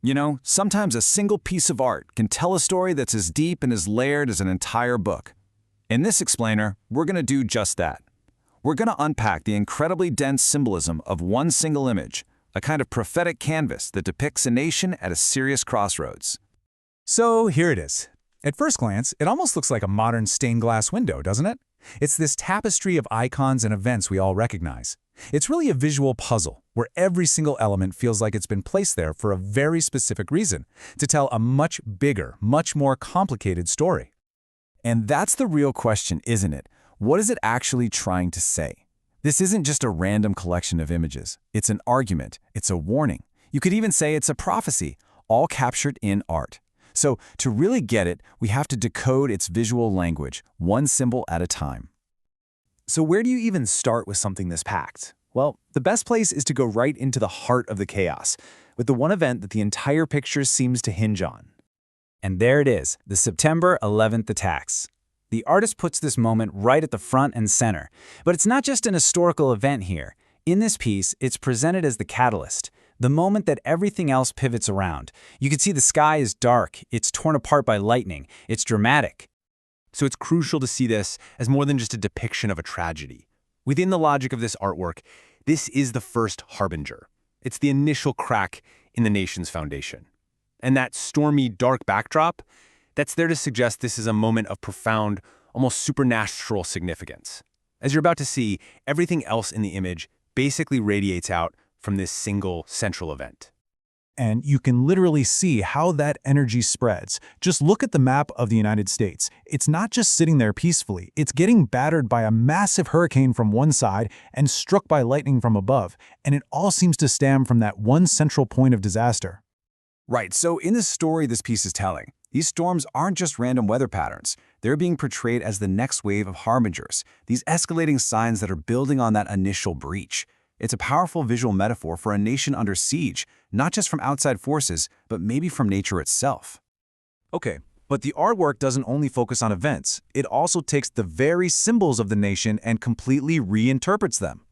You know, sometimes a single piece of art can tell a story that's as deep and as layered as an entire book. In this explainer, we're going to do just that. We're going to unpack the incredibly dense symbolism of one single image, a kind of prophetic canvas that depicts a nation at a serious crossroads. So here it is. At first glance, it almost looks like a modern stained glass window, doesn't it? It's this tapestry of icons and events we all recognize. It's really a visual puzzle, where every single element feels like it's been placed there for a very specific reason, to tell a much bigger, much more complicated story. And that's the real question, isn't it? What is it actually trying to say? This isn't just a random collection of images. It's an argument. It's a warning. You could even say it's a prophecy, all captured in art. So to really get it, we have to decode its visual language, one symbol at a time. So where do you even start with something this packed? Well, the best place is to go right into the heart of the chaos, with the one event that the entire picture seems to hinge on. And there it is, the September 11th attacks. The artist puts this moment right at the front and center. But it's not just an historical event here. In this piece, it's presented as the catalyst, the moment that everything else pivots around. You can see the sky is dark, it's torn apart by lightning, it's dramatic. So it's crucial to see this as more than just a depiction of a tragedy. Within the logic of this artwork, this is the first harbinger. It's the initial crack in the nation's foundation. And that stormy, dark backdrop, that's there to suggest this is a moment of profound, almost supernatural significance. As you're about to see, everything else in the image basically radiates out from this single central event. And you can literally see how that energy spreads. Just look at the map of the United States. It's not just sitting there peacefully. It's getting battered by a massive hurricane from one side and struck by lightning from above. And it all seems to stem from that one central point of disaster. Right, so in the story this piece is telling, these storms aren't just random weather patterns. They're being portrayed as the next wave of harbingers, these escalating signs that are building on that initial breach. It's a powerful visual metaphor for a nation under siege, not just from outside forces, but maybe from nature itself. Okay, but the artwork doesn't only focus on events. It also takes the very symbols of the nation and completely reinterprets them.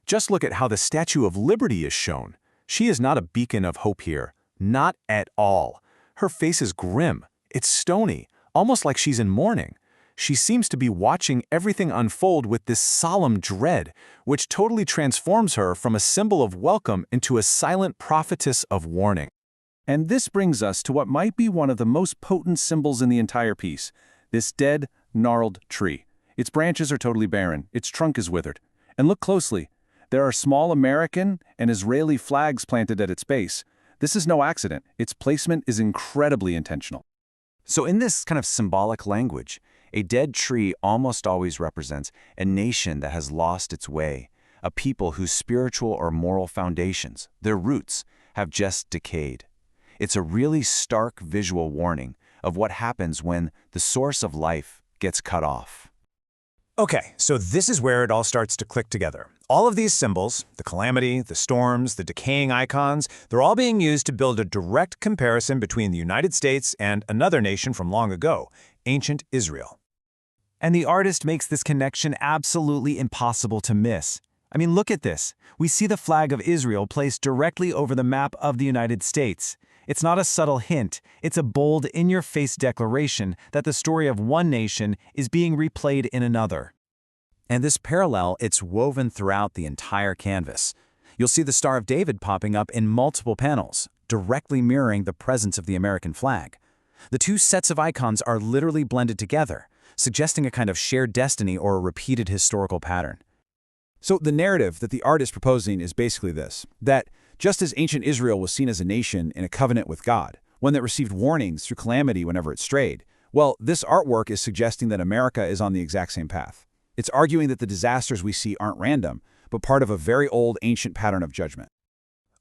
Just look at how the Statue of Liberty is shown. She is not a beacon of hope here. Not at all. Her face is grim. It's stony, almost like she's in mourning. She seems to be watching everything unfold with this solemn dread, which totally transforms her from a symbol of welcome into a silent prophetess of warning. And this brings us to what might be one of the most potent symbols in the entire piece, this dead, gnarled tree. Its branches are totally barren, its trunk is withered. And look closely. There are small American and Israeli flags planted at its base. This is no accident. Its placement is incredibly intentional. So in this kind of symbolic language, a dead tree almost always represents a nation that has lost its way, a people whose spiritual or moral foundations, their roots, have just decayed. It's a really stark visual warning of what happens when the source of life gets cut off. Okay, so this is where it all starts to click together. All of these symbols, the calamity, the storms, the decaying icons, they're all being used to build a direct comparison between the United States and another nation from long ago, ancient Israel. And the artist makes this connection absolutely impossible to miss. I mean, look at this. We see the flag of Israel placed directly over the map of the United States. It's not a subtle hint. It's a bold, in-your-face declaration that the story of one nation is being replayed in another. And this parallel, it's woven throughout the entire canvas. You'll see the Star of David popping up in multiple panels, directly mirroring the presence of the American flag. The two sets of icons are literally blended together, suggesting a kind of shared destiny or a repeated historical pattern. So the narrative that the art is proposing is basically this, that just as ancient Israel was seen as a nation in a covenant with God, one that received warnings through calamity whenever it strayed, well, this artwork is suggesting that America is on the exact same path. It's arguing that the disasters we see aren't random, but part of a very old, ancient pattern of judgment.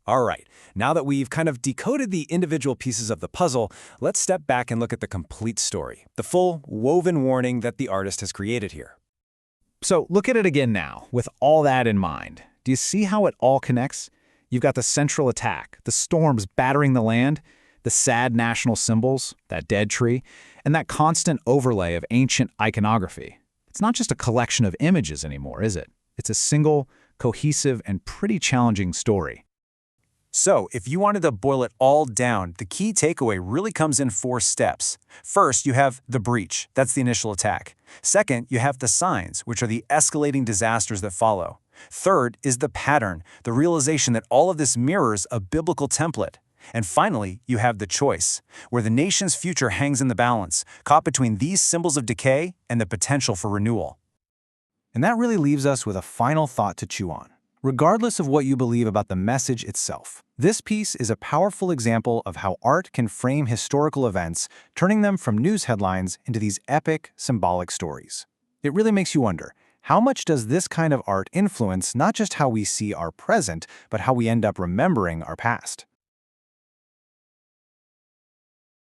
All right, now that we've kind of decoded the individual pieces of the puzzle, let's step back and look at the complete story, the full, woven warning that the artist has created here. So look at it again now, with all that in mind. Do you see how it all connects? You've got the central attack, the storms battering the land, the sad national symbols, that dead tree, and that constant overlay of ancient iconography. It's not just a collection of images anymore, is it? It's a single, cohesive, and pretty challenging story. So, if you wanted to boil it all down, the key takeaway really comes in 4 steps. First, you have the breach. That's the initial attack. Second, you have the signs, which are the escalating disasters that follow. Third is the pattern, the realization that all of this mirrors a biblical template. And finally, you have the choice, where the nation's future hangs in the balance, caught between these symbols of decay and the potential for renewal. And that really leaves us with a final thought to chew on. Regardless of what you believe about the message itself, this piece is a powerful example of how art can frame historical events, turning them from news headlines into these epic, symbolic stories. It really makes you wonder, how much does this kind of art influence not just how we see our present, but how we end up remembering our past?